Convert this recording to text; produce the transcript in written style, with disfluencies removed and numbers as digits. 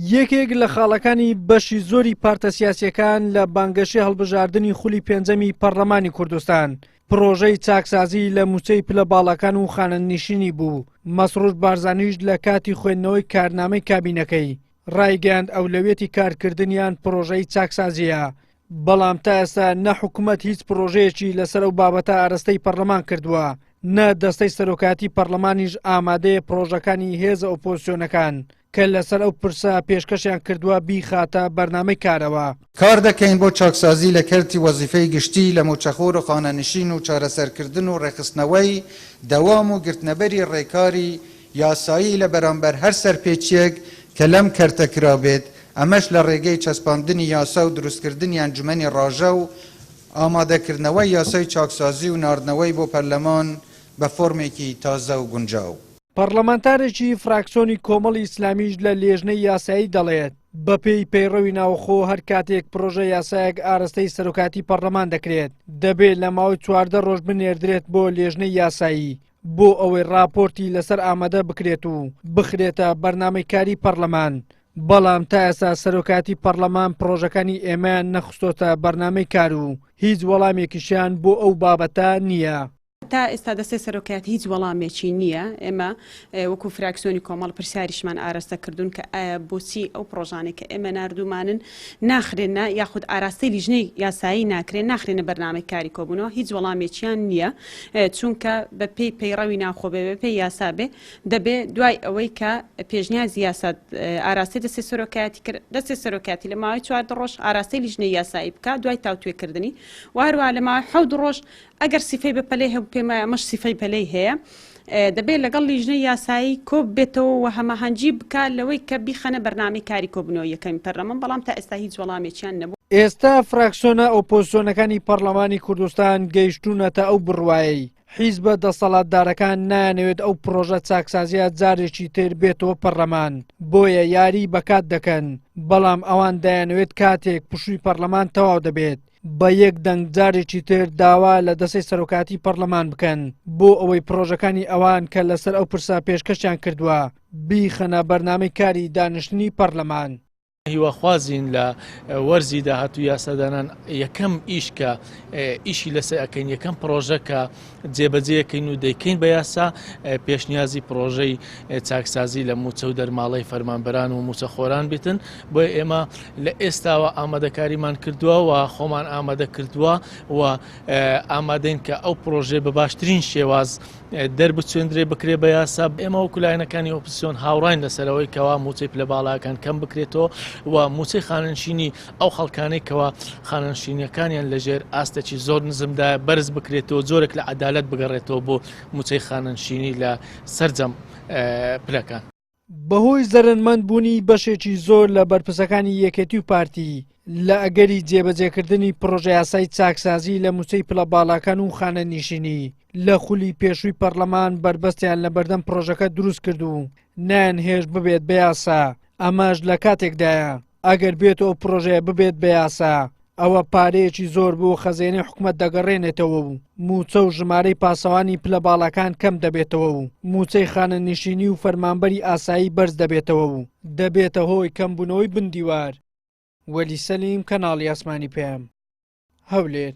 یەکێک لە خاڵەکانی بەشی زۆری پارتە سیاسیەکان لە بانگەشی هەڵبژاردننی خولی پێنجەمی پەرلەمانی کوردستان پرۆژەی چاکسازی لە موچەی پلە باڵەکان و خانەنشینی بوو. مەسرور بارزانیش لە کاتی خوێندنەوەی کارنامەی کابینەکەی ڕایگەاند ئەولەوێتی کارکردنیان پرۆژەی چاکسازیە، بەڵام تا ئێستا نە حکوومەت هیچ پرۆژەیەکی لەسەر ئەو بابەتە ئاراستەی پەرلەمان کردووە، نە دەستەی سەرۆکاتی پەرلەمانیش ئامادەیە پرۆژەکانی هێزە ئۆپۆزیسیۆنەکان کە لەسەر ئەو پرسە پێشکەشیان کردووە بیخاتە بەرنامەی کارەوە. کار دەکەین بۆ چاکسازی لە کەرتی وەزیفەی گشتی لە موچەخۆر و خانەنشین و چارەسەرکردن و ڕێخستنەوەی دەوام و گرتنەبەری ڕێکاری یاسایی لە بەرامبەر هەر سەرپێچیەک کە لەم کەرتە کرابێت، ئەمەش لە ڕێگەی چەسپاندنی یاسا و دروستکردنی ئەنجومەنی ڕاژە و ئامادەکردنەوەی یاسای چاکسازی و ناردنەوەی بۆ پەرلەمان بە فۆرمێکی تازە و گونجاو. پەرلەمانتارێکی فراکسیۆنی کۆمەڵی ئیسلامیش لە لێژنەی یاسایی دەڵێت بەپێی پەیڕەوی ناوخۆ هەر کاتێک پرۆژە یاسایەک ئاراستەی سەرۆکاتی پەرلەمان دەکرێت دەبێت لە ماوەی 14 ڕۆژ بنێردرێت بۆ لێژنەی یاسایی بۆ ئەوەی راپۆرتی لەسەر ئامادە بکرێت و بخرێتە بەرنامەی کاری پەرلەمان. بەڵام تا ئێستا سەرۆکاتی پەرلەمان پرۆژەکانی ئێمەیان نەخستۆتە بەرنامەی کار و هیچ وەڵامێکیشیان بۆ ئەو بابەتە نییە. تا ئێستا دەستەی سەرۆکات هیچ وەڵامێکی نییە. ئێمە وەکو فراکسیۆنی کۆمەڵ پرسیاریشمان ئاراستە کردوون کە ئایا بۆچی ئەو پرۆژانێک کە ئێمە ناردوومانن ناخرێنە یاخود ئاراستەی لیژنەی یاسایی ناکرێن ناخرێنە بەرنامەی کاری کۆبوونەوە، هیچ وەڵامێکیان نییە، چونکە بە پێی پەیڕەوی ناوخۆ بێ بە پێی یاسا بێ دەبێ دوای ئەوەی کە پێشنیازی یاسا ئاراستی دەستی سەرۆکاتی کرد، دەستی سەرۆکاتی لە ماوەی 14 ڕۆژ ئاراستەی لیژنەی یاسایی بکات دوای تاوتوێکردنی وهروە لە ماوەی 7 ڕۆژ ئەگەر سیفەی بە پەلەی هەبوو پێمە ئەمەش سیفەی پەلەی هەیە دەبێت لەگەڵ لیژنەی یاسایی کۆ بێتەوە و هەماهەنگی بکات لەوەی کە بیخەنە بەرنامەی کاری کۆبوونەوە یەکەمی پەرلەمان، بەڵام تا ئێستا هیچ وەڵامێکیان نەبوو. ئێستا فراکسیۆنە ئۆپۆزیسیۆنەکانی پەرلەمانی کوردستان گەیشتوونەتە ئەو بڕوایەی حیزبە دەسەڵاتدارەکان نایانەوێت ئەو پرۆژە چاکسازیە جارێکی تر بێتەوە پەرلەمان، بۆیە یاری بەکات دەکەن، بەڵام ئەوان دایانەوێت کاتێک پشووی پەرلەمان تەواو دەبێت بە یەک دەنگ جارێکی تر داوا لە دەستەی سەرۆکاتی پەرلەمان بکەن بۆ ئەوەی پرۆژەکانی ئەوان کە لەسەر ئەو پرسە پێشکەشیان کردووە بیخەنە بەرنامەی کاری دانیشتنی پەرلەمان. هیواخوازین لە وەرزی داهاتوو یاسادانان یەکەم ئیش کە ئیشی لەسەر ئەەکەین، یەکەم پرۆژە کە جێبەجێەکەین و دەیکەین بە یاسا پێشنیازی پرۆژەی چاکسازی لە موچە و دەرماڵەی فەرمانبەران و موچەخۆران بێتن، بۆیە ئێمە لە ئێستاوە ئامادەکاریمان کردووە و خۆمان ئامادە کردووە و ئامادەین کە ئەو پرۆژێ بە باشترین شێواز دەربچێندرێ بکرێ بە یاسا. ئێمە وەکو لایەنەکانی ئۆپۆزیسیۆن هاوڕاین لەسەرەوەی کەوا موچەی پلە باڵاکان کەم بکرێتەوە و موچەی خانەنشینی ئەو خەڵکانەی کەوا خانەنشینیەکانیان لەژێر ئاستێکی زۆر نزمدا بەرز بکرێتەوە، زۆرێک لە عەدالەت بگەڕێتەوە بۆ موچەی خانەنشینی لە سەرجەم پلەکان. بەهۆی زەرمەند بوونی بەشێکی زۆر لە بەرپرسەکانی یەکێتی و پارتی لە ئەگەری جێبەجێکردنی پرۆژە یاسای چاکسازی لە موچەی پلە باڵاکان و خانەنشینی لە خولی پێشووی پەرلەمان بربەستیان لە بەردەم پرۆژەکە دروست کردو نان هێش ببێت بە یاسا. ئەمەش لە کاتێکدایە ئەگەر بێتەوە پرۆژەیە ببێت بە یاسا ئەوە پارەیەکی زۆر بۆ خەزێنەی حکوومەت دەگەڕێنێتەوە و موچە و ژمارەی پاسەوانی پلە باڵەکان کەم دەبێتەوە و موچەی خانەنشینی و فەرمانبەری ئاسایی بەرز دەبێتەوە و دەبێتە هۆی کەمبوونەوەی بندیوار. وەلی سەلیم، کەناڵی ئاسمانی پێم، هەولێر.